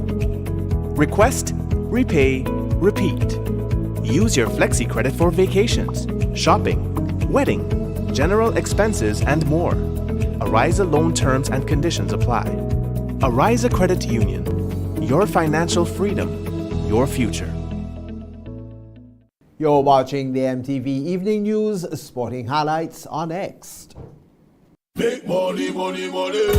S14: Request, repay, repeat. Use your FlexiCredit for vacations, shopping, wedding, general expenses, and more. Ariza loan terms and conditions apply. Ariza Credit Union. Your financial freedom, your future.
S4: You're watching the MTV Evening News. Sporting highlights are next.
S24: Big money, money, money.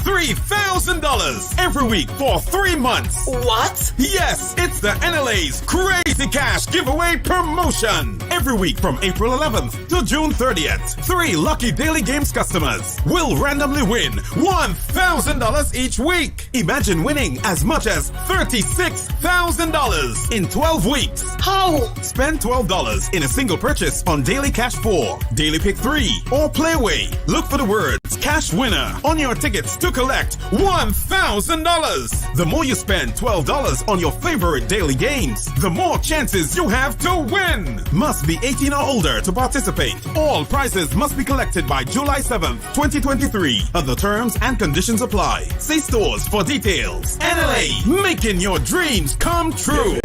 S24: $3,000 every week for 3 months.
S9: What?
S24: Yes, it's the NLA's Crazy Cash Giveaway Promotion. Every week from April 11th to June 30th, 3 lucky Daily Games customers will randomly win $1,000 each week. Imagine winning as much as $36,000 in 12 weeks.
S9: How?
S24: Spend $12 in a single purchase on Daily Cash 4, Daily Pick 3, or Playway. Look for the words
S7: Tickets cash winner on your tickets to collect $1,000. The more you spend $12 on your favorite daily games, the more chances you have to win. Must be 18 or older to participate. All prizes must be collected by July 7th, 2023. Other terms and conditions apply. See stores for details. NLA, making your dreams come true.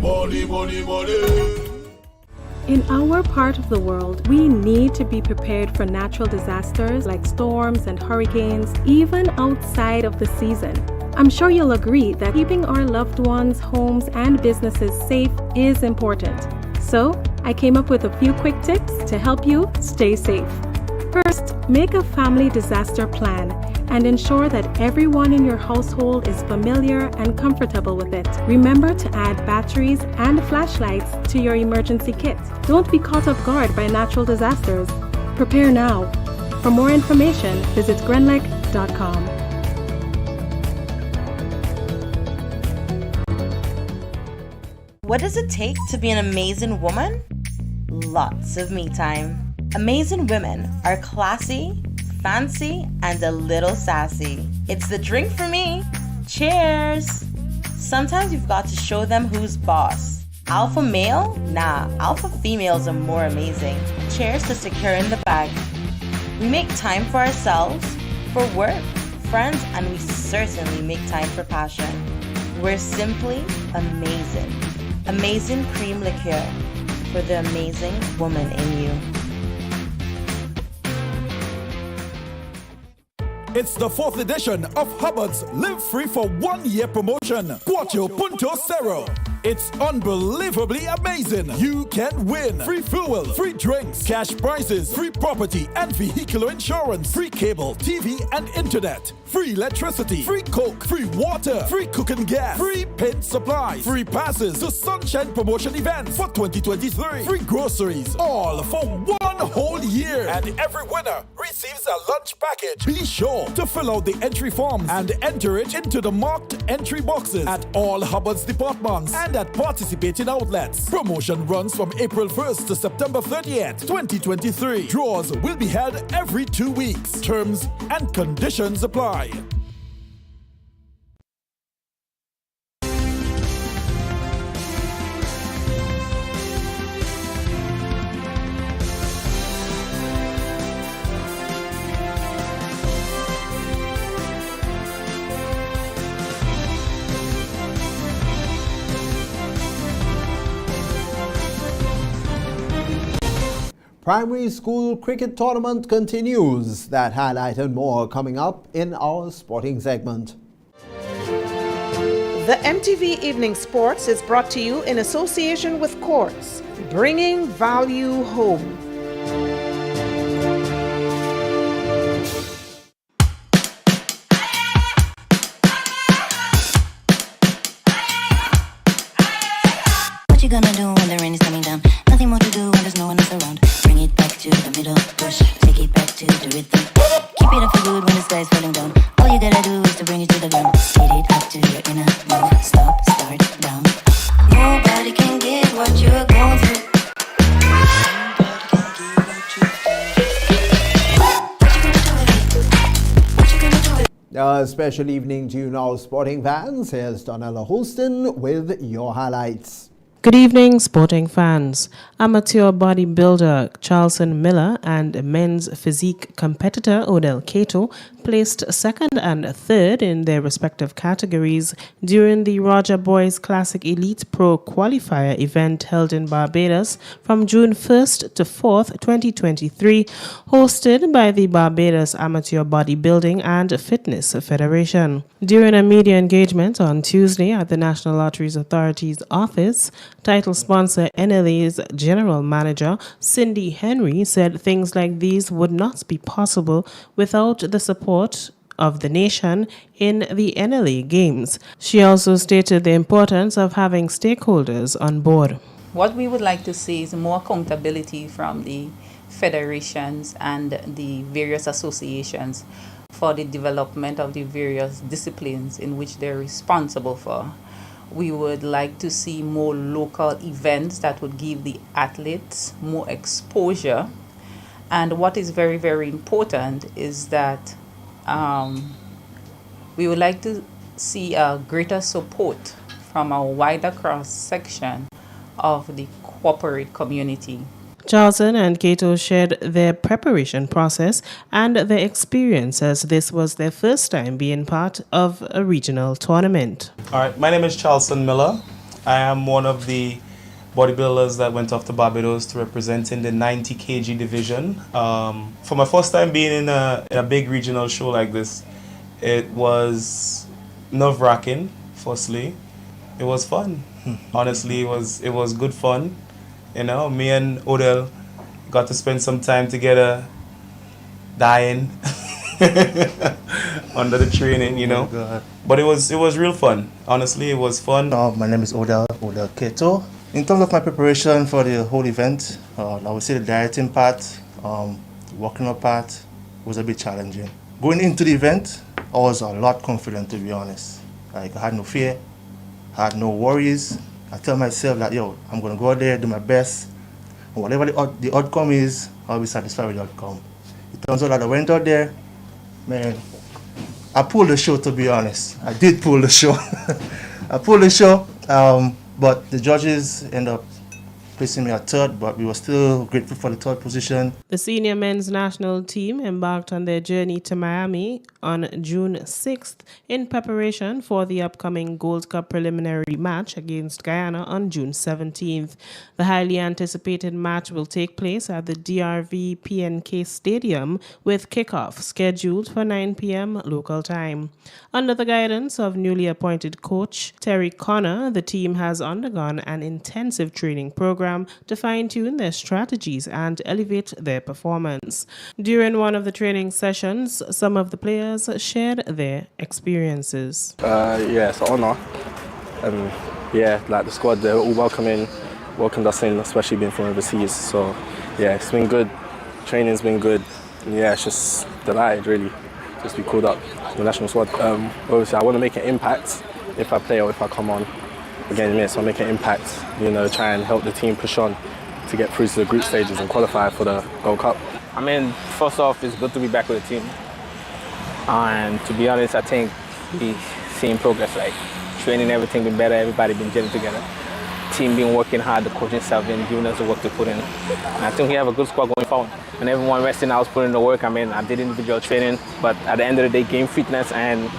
S17: Money, money, money.
S18: In our part of the world, we need to be prepared for natural disasters like storms and hurricanes, even outside of the season. I'm sure you'll agree that keeping our loved ones, homes, and businesses safe is important. So, I came up with a few quick tips to help you stay safe. First, make a family disaster plan and ensure that everyone in your household is familiar and comfortable with it. Remember to add batteries and flashlights to your emergency kit. Don't be caught off guard by natural disasters. Prepare now. For more information, visit grenlec.com.
S20: What does it take to be an amazing woman? Lots of me time. Amazing women are classy, fancy, and a little sassy. It's the drink for me. Cheers! Sometimes you've got to show them who's boss. Alpha male? Nah, alpha females are more amazing. Cheers to securing the bag. We make time for ourselves, for work, friends, and we certainly make time for passion. We're simply amazing. Amazing cream liqueur for the amazing woman in you.
S1: It's the 4th edition of Hubbard's Live Free for 1 year promotion. Cuatro Punto Cero. It's unbelievably amazing. You can win free fuel, free drinks, cash prizes, free property and vehicular insurance, free cable, TV and internet, free electricity, free coke, free water, free cooking gas, free paint supplies, free passes to Sunshine Promotion events for 2023, free groceries, all for 1 whole year. And every winner receives a lunch package. Be sure to fill out the entry forms and enter it into the marked entry boxes at all Hubbard's departments and at participating outlets. Promotion runs from April 1st to September 30th, 2023. Draws will be held every 2 weeks. Terms and conditions apply.
S4: Primary school cricket tournament continues. That highlight and more coming up in our sporting segment.
S22: The MTV Evening Sports is brought to you in association with Courts, bringing value home.
S25: What you gonna do when the rain is coming down? Nothing more to do when there's no one else around. Bring it back to the middle, push, take it back to the rhythm. Keep it up for good when the sky's falling down. All you gotta do is to bring it to the ground. Hit it up to your inner move. Stop, start, down. Nobody can get what you're going through.
S4: A special evening to you now, sporting fans. Here's Donella Holston with your highlights.
S8: Good evening, sporting fans. Amateur bodybuilder Charleston Miller and men's physique competitor Odell Cato placed second and third in their respective categories during the Roger Boys Classic Elite Pro Qualifier event held in Barbados from June 1st to 4th, 2023, hosted by the Barbados Amateur Bodybuilding and Fitness Federation. During a media engagement on Tuesday at the National Lotteries Authority's office, title sponsor NLA's General Manager Cindy Henry said things like these would not be possible without the support of the nation in the NLA Games. She also stated the importance of having stakeholders on board.
S26: What we would like to see is more accountability from the federations and the various associations for the development of the various disciplines in which they're responsible for. We would like to see more local events that would give the athletes more exposure And what is very, very important is that we would like to see a greater support from a wider cross-section of the corporate community.
S8: Charlton and Cato shared their preparation process and their experience as this was their first time being part of a regional tournament.
S2: All right, my name is Charlton Miller. I am one of the bodybuilders that went off to Barbados to represent in the 90 kg division. For my first time being in a big regional show like this, it was nerve-wracking, firstly. It was fun. Honestly, it was good fun. You know, me and Odell got to spend some time together dying under the training, you know.
S5: Oh,
S2: but it was real fun. Honestly, it was fun.
S5: My name is Odell Keto. In terms of my preparation for the whole event, I would say the dieting part, the working out part was a bit challenging. Going into the event, I was a lot confident, to be honest. Like, I had no fear, I had no worries. I tell myself that, I'm going to go out there, do my best, and whatever the outcome is, I'll be satisfied with the outcome. It turns out that I went out there, man, I pulled the show, to be honest. I did pull the show. I pulled the show, but the judges end up placing me at third, but we were still grateful for the third position.
S8: The senior men's national team embarked on their journey to Miami on June 6th in preparation for the upcoming Gold Cup preliminary match against Guyana on June 17th. The highly anticipated match will take place at the DRV PNK Stadium with kickoff scheduled for 9 p.m. local time. Under the guidance of newly appointed coach Terry Connor, the team has undergone an intensive training program to fine-tune their strategies and elevate their performance. During one of the training sessions, some of the players shared their experiences.
S15: It's an honor. Like the squad, they're all welcomed us in, especially being from overseas. So it's been good. Training's been good. And, it's just delighted really just to be called up to the national squad. Obviously, I want to make an impact if I play or if I come on against me, so I make an impact, try and help the team push on to get through to the group stages and qualify for the Gold Cup.
S19: I mean, first off, it's good to be back with the team. And to be honest, I think we're seeing progress, like training, everything been better, everybody been gelling together. Team been working hard, the coaching staff been giving us the work to put in. And I think we have a good squad going forward. When everyone resting, I was putting in the work. I did individual training, but at the end of the day, game fitness and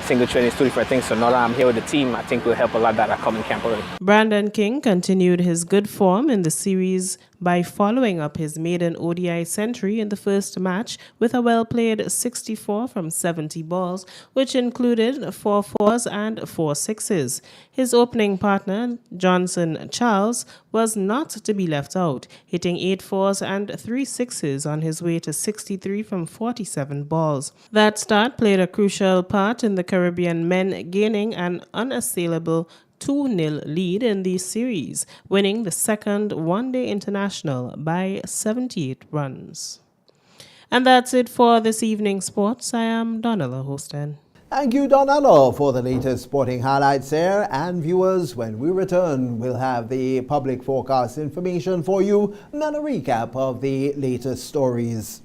S19: single training is two different things. So now that I'm here with the team, I think will help a lot that are coming camp already.
S8: Brandon King continued his good form in the series by following up his maiden ODI century in the first match with a well-played 64 from 70 balls, which included 4 fours and 4 sixes. His opening partner, Johnson Charles, was not to be left out, hitting 8 fours and 3 sixes on his way to 63 from 47 balls. That start played a crucial part in the Caribbean men gaining an unassailable 2-0 lead in the series, winning the second one-day international by 78 runs. And that's it for this evening's sports. I am Donella Hostin.
S4: Thank you, Donella, for the latest sporting highlights there. And viewers, when we return, we'll have the public forecast information for you and a recap of the latest stories.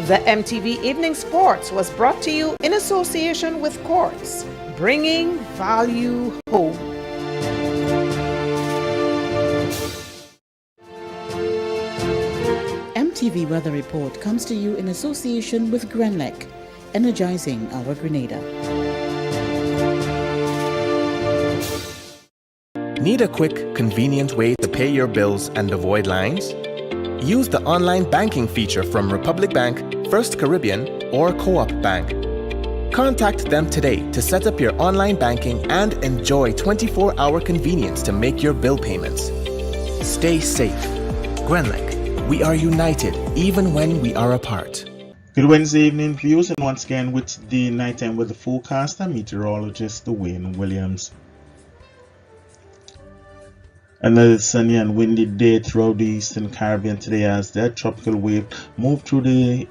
S22: The MTV Evening Sports was brought to you in association with Quartz, bringing value home.
S21: MTV Weather Report comes to you in association with Grenlec, energizing our Grenada.
S14: Need a quick, convenient way to pay your bills and avoid lines? Use the online banking feature from Republic Bank, First Caribbean, or Co-op Bank. Contact them today to set up your online banking and enjoy 24-hour convenience to make your bill payments. Stay safe. Grenlec, we are united even when we are apart.
S23: Good Wednesday evening, viewers, and once again with the nighttime weather forecast and meteorologist Dwayne Williams. Another sunny and windy day throughout the Eastern Caribbean today as that tropical wave moved through the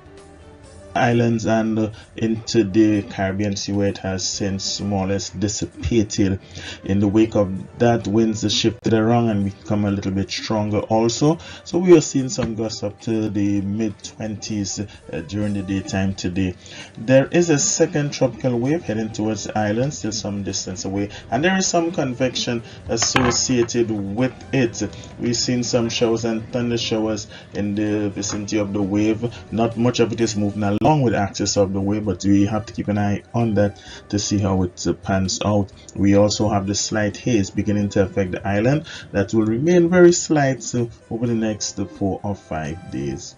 S23: islands and into the Caribbean Sea, where it has since more or less dissipated. In the wake of that, winds shifted around and become a little bit stronger also. So we are seeing some gusts up to the mid-20s during the daytime today. There is a second tropical wave heading towards the island, still some distance away, and there is some convection associated with it. We've seen some showers and thunder showers in the vicinity of the wave. Not much of it is moving along with the axis of the wave, but we have to keep an eye on that to see how it pans out. We also have the slight haze beginning to affect the island that will remain very slight over the next 4 or 5 days.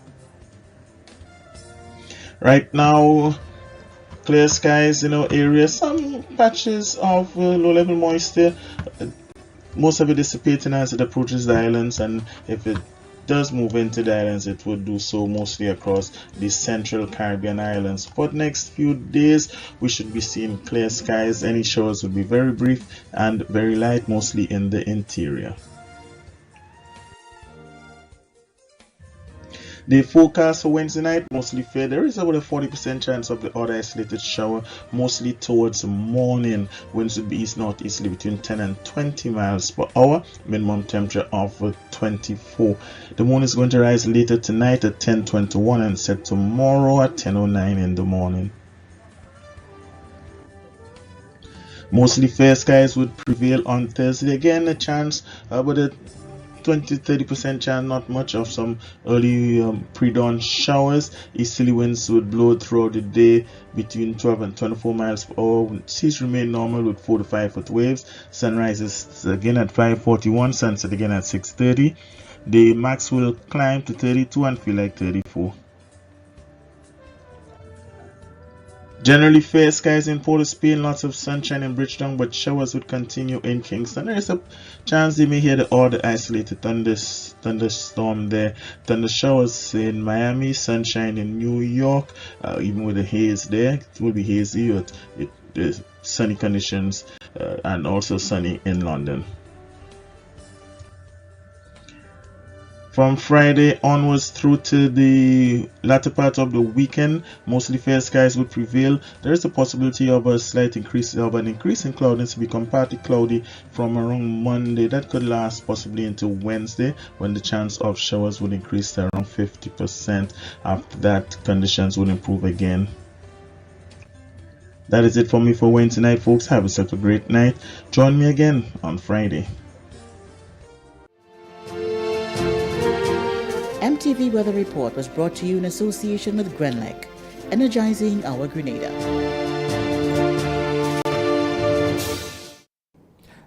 S23: Right now, clear skies in our area, some patches of low-level moisture. Most of it dissipating as it approaches the islands, and if it does move into the islands, it would do so mostly across the central Caribbean islands. For the next few days, we should be seeing clear skies. Any showers will be very brief and very light, mostly in the interior. The forecast for Wednesday night, mostly fair. There is about a 40% chance of the odd isolated shower, mostly towards morning. Winds will be east-northeasterly between 10 and 20 miles per hour. Minimum temperature of 24. The moon is going to rise later tonight at 10:21 and set tomorrow at 10:09 in the morning. Mostly fair skies would prevail on Thursday. Again, a chance, but a 20-30% chance, not much, of some early pre-dawn showers. Easterly winds would blow throughout the day between 12 and 24 miles per hour. Seas remain normal with 4 to 5 foot waves. Sunrise is again at 5:41, sunset again at 6:30. The max will climb to 32 and feel like 34. Generally fair skies in Port of Spain, lots of sunshine in Bridgetown, but showers would continue in Kingston. There is a chance you may hear the odd isolated thunderstorm there. Thunder showers in Miami, sunshine in New York, even with the haze there. It will be hazy, but there's sunny conditions and also sunny in London. From Friday onwards through to the latter part of the weekend, mostly fair skies will prevail. There is a possibility of a slight increase in cloudiness to become partly cloudy from around Monday. That could last possibly into Wednesday, when the chance of showers would increase to around 50%. After that, conditions will improve again. That is it for me for Wednesday night, folks. Have yourself a great night. Join me again on Friday.
S21: MTV Weather Report was brought to you in association with Grenlec, energizing our Grenada.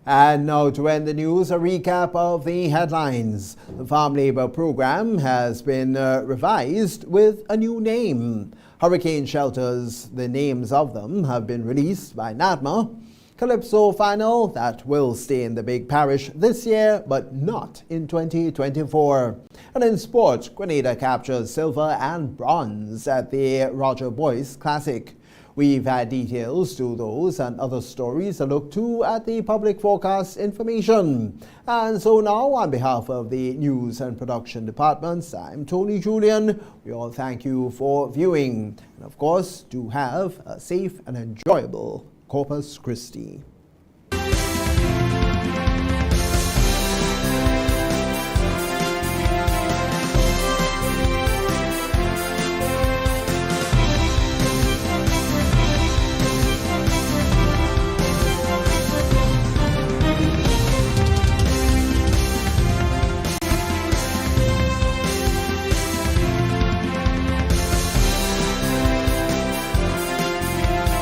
S4: And now to end the news, a recap of the headlines. The Farm Labour Program has been revised with a new name. Hurricane shelters, the names of them have been released by NADMA. Calypso final, that will stay in the big parish this year, but not in 2024. And in sports, Grenada captures silver and bronze at the Roger Boyce Classic. We've had details to those and other stories to look to at the public forecast information. And so now, on behalf of the news and production departments, I'm Tony Julian. We all thank you for viewing. And of course, do have a safe and enjoyable Corpus Christi.